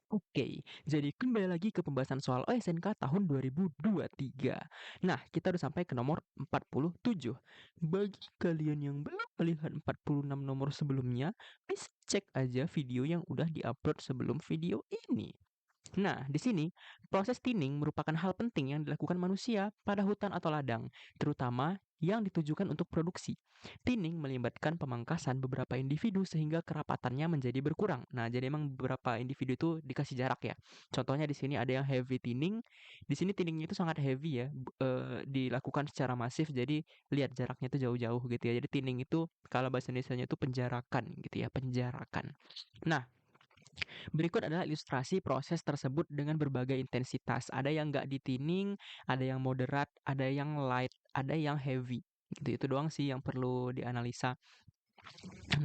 Oke, jadi kembali lagi ke pembahasan soal OSNK tahun 2023. Nah, kita udah sampai ke nomor 47. Bagi kalian yang belum melihat 46 nomor sebelumnya, bisa cek aja video yang udah diupload sebelum video ini. Nah, di sini proses tinning merupakan hal penting yang dilakukan manusia pada hutan atau ladang, terutama yang ditujukan untuk produksi. Tinning melibatkan pemangkasan beberapa individu sehingga kerapatannya menjadi berkurang. Nah, jadi emang beberapa individu itu dikasih jarak ya. Contohnya di sini ada yang heavy tinning. Di sini tinningnya itu sangat heavy ya, dilakukan secara masif. Jadi lihat jaraknya itu jauh-jauh gitu ya. Jadi tinning itu kalau bahasa Indonesianya itu penjarakan gitu ya, penjarakan. Nah, berikut adalah ilustrasi proses tersebut dengan berbagai intensitas. Ada yang nggak di-tinning, ada yang moderat, ada yang light, ada yang heavy. Gitu. Itu doang sih yang perlu dianalisa.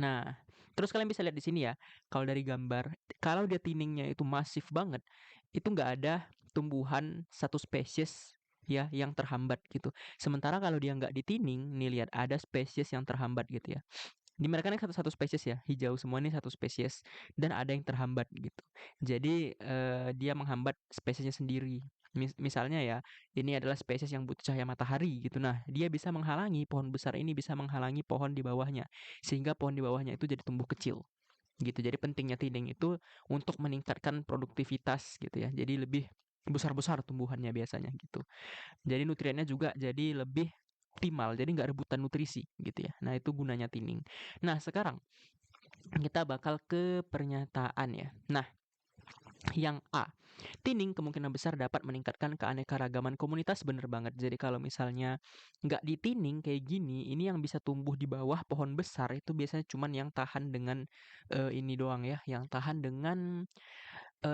Nah, terus kalian bisa lihat di sini ya, kalau dari gambar, kalau dia thinningnya itu masif banget, itu nggak ada tumbuhan satu spesies ya yang terhambat gitu. Sementara kalau dia nggak di-tinning, nih lihat ada spesies yang terhambat gitu ya. Di mereka ini satu-satu spesies ya, hijau semua ini satu spesies dan ada yang terhambat gitu. Jadi, dia menghambat spesiesnya sendiri. Misalnya ya, ini adalah spesies yang butuh cahaya matahari gitu. Nah, dia bisa menghalangi pohon besar ini bisa menghalangi pohon di bawahnya, sehingga pohon di bawahnya itu jadi tumbuh kecil gitu. Jadi pentingnya tinding itu untuk meningkatkan produktivitas gitu ya. Jadi lebih besar-besar tumbuhannya biasanya gitu. Jadi nutriennya juga jadi lebih optimal, jadi nggak rebutan nutrisi gitu ya. Nah itu gunanya tinning. Nah sekarang kita bakal ke pernyataan ya. Nah yang A, tinning kemungkinan besar dapat meningkatkan keanekaragaman komunitas, bener banget. Jadi kalau misalnya nggak ditinning kayak gini, ini yang bisa tumbuh di bawah pohon besar itu biasanya cuman yang tahan dengan ini doang ya, yang tahan dengan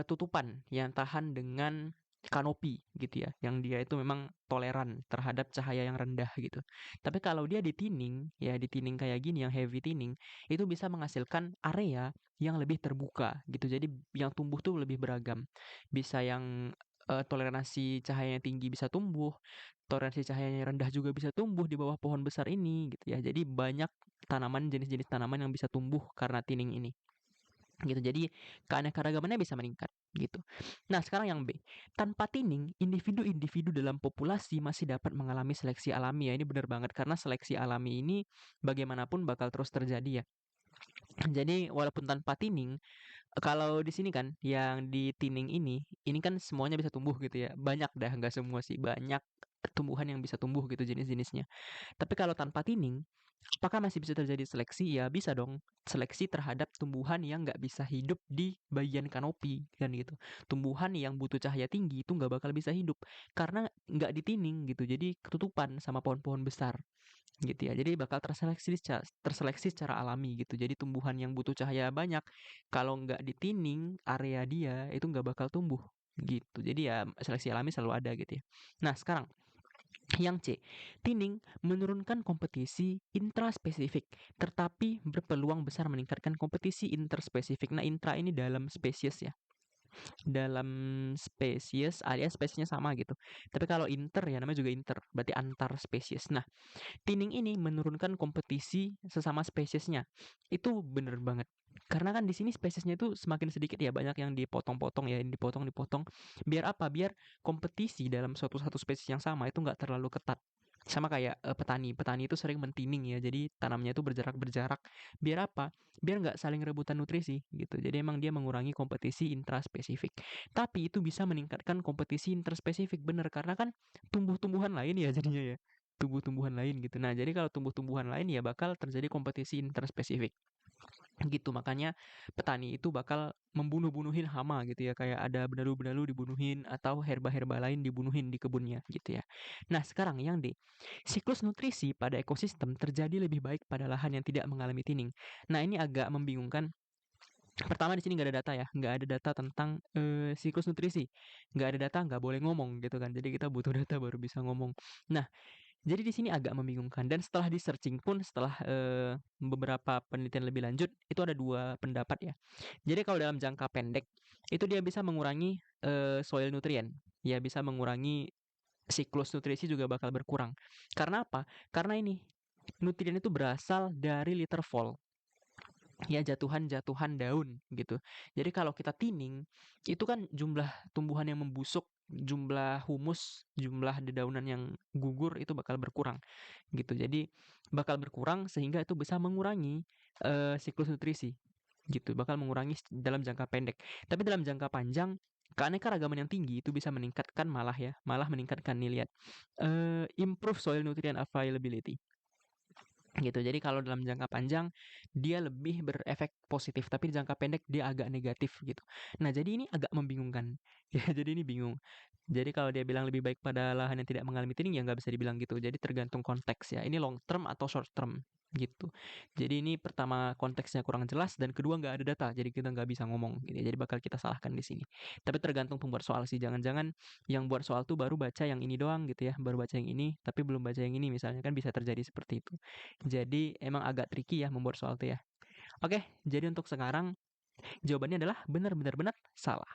tutupan yang tahan dengan kanopi gitu ya, yang dia itu memang toleran terhadap cahaya yang rendah gitu. Tapi kalau dia di-tinning, ya di-tinning kayak gini yang heavy tinning, itu bisa menghasilkan area yang lebih terbuka gitu. Jadi yang tumbuh tuh lebih beragam. Bisa yang toleransi cahayanya tinggi bisa tumbuh, toleransi cahayanya rendah juga bisa tumbuh di bawah pohon besar ini gitu ya. Jadi banyak tanaman jenis-jenis tanaman yang bisa tumbuh karena tinning ini gitu. Jadi keanekaragamannya bisa meningkat gitu. Nah, sekarang yang B. Tanpa tinning, individu-individu dalam populasi masih dapat mengalami seleksi alami ya. Ini benar banget karena seleksi alami ini bagaimanapun bakal terus terjadi ya. Jadi walaupun tanpa tinning, kalau di sini kan yang di tinning ini kan semuanya bisa tumbuh gitu ya. Banyak dah, nggak semua sih, banyak tumbuhan yang bisa tumbuh gitu jenis-jenisnya. Tapi kalau tanpa tinning, apakah masih bisa terjadi seleksi? Ya bisa dong. Seleksi terhadap tumbuhan yang nggak bisa hidup di bagian kanopi kan gitu. Tumbuhan yang butuh cahaya tinggi itu nggak bakal bisa hidup karena nggak ditinning gitu. Jadi ketutupan sama pohon-pohon besar gitu ya. Jadi bakal terseleksi secara alami gitu. Jadi tumbuhan yang butuh cahaya banyak kalau nggak ditinning area dia itu nggak bakal tumbuh gitu. Jadi ya seleksi alami selalu ada gitu ya. Nah sekarang yang C, tinning menurunkan kompetisi intraspesifik, tetapi berpeluang besar meningkatkan kompetisi interspesifik. Nah, intra ini dalam spesies ya, dalam spesies alias spesiesnya sama gitu. Tapi kalau inter ya namanya juga inter, berarti antar spesies. Nah, tinning ini menurunkan kompetisi sesama spesiesnya. Itu bener banget. Karena kan di sini spesiesnya itu semakin sedikit ya, banyak yang dipotong-potong ya, yang dipotong-dipotong. Biar apa? Biar kompetisi dalam suatu satu spesies yang sama itu nggak terlalu ketat. Sama kayak petani. Petani itu sering mentining ya, jadi tanamnya itu berjarak-berjarak. Biar apa? Biar nggak saling rebutan nutrisi gitu. Jadi emang dia mengurangi kompetisi intraspesifik. Tapi itu bisa meningkatkan kompetisi interspesifik bener karena kan tumbuh-tumbuhan lain ya jadinya ya tumbuh-tumbuhan lain gitu. Nah, jadi kalau tumbuh-tumbuhan lain ya bakal terjadi kompetisi interspesifik gitu. Makanya petani itu bakal membunuh-bunuhin hama gitu ya, kayak ada benalu-benalu dibunuhin atau herba-herba lain dibunuhin di kebunnya gitu ya. Nah, sekarang yang D. Siklus nutrisi pada ekosistem terjadi lebih baik pada lahan yang tidak mengalami thinning. Nah, ini agak membingungkan. Pertama di sini nggak ada data ya, nggak ada data tentang siklus nutrisi, nggak ada data nggak boleh ngomong gitu kan. Jadi kita butuh data baru bisa ngomong. Nah, jadi di sini agak membingungkan dan setelah di-searching pun setelah, beberapa penelitian lebih lanjut, itu ada 2 pendapat ya. Jadi kalau dalam jangka pendek, itu dia bisa mengurangi, soil nutrien, ya bisa mengurangi siklus nutrisi juga bakal berkurang. Karena apa? Karena ini, nutrien itu berasal dari liter vol. ya jatuhan-jatuhan daun gitu. Jadi kalau kita tining, itu kan jumlah tumbuhan yang membusuk, jumlah humus, jumlah dedaunan yang gugur itu bakal berkurang gitu. Jadi bakal berkurang sehingga itu bisa mengurangi, siklus nutrisi gitu, bakal mengurangi dalam jangka pendek. Tapi dalam jangka panjang, keanekaragaman yang tinggi itu bisa meningkatkan malah meningkatkan nih lihat, improve soil nutrient availability. Gitu. Jadi kalau dalam jangka panjang dia lebih berefek positif, tapi di jangka pendek dia agak negatif gitu. Nah, jadi ini agak membingungkan. Ya, jadi ini bingung. Jadi kalau dia bilang lebih baik pada lahan yang tidak mengalami thinning ya nggak bisa dibilang gitu. Jadi tergantung konteks ya. Ini long term atau short term gitu. Jadi ini pertama konteksnya kurang jelas dan kedua nggak ada data. Jadi kita nggak bisa ngomong gitu. Jadi bakal kita salahkan di sini. Tapi tergantung pembuat soal sih. Jangan-jangan yang buat soal tuh baru baca yang ini doang gitu ya. Baru baca yang ini tapi belum baca yang ini misalnya kan bisa terjadi seperti itu. Jadi emang agak tricky ya membuat soal tuh ya. Oke, jadi untuk sekarang jawabannya adalah benar-benar benar salah.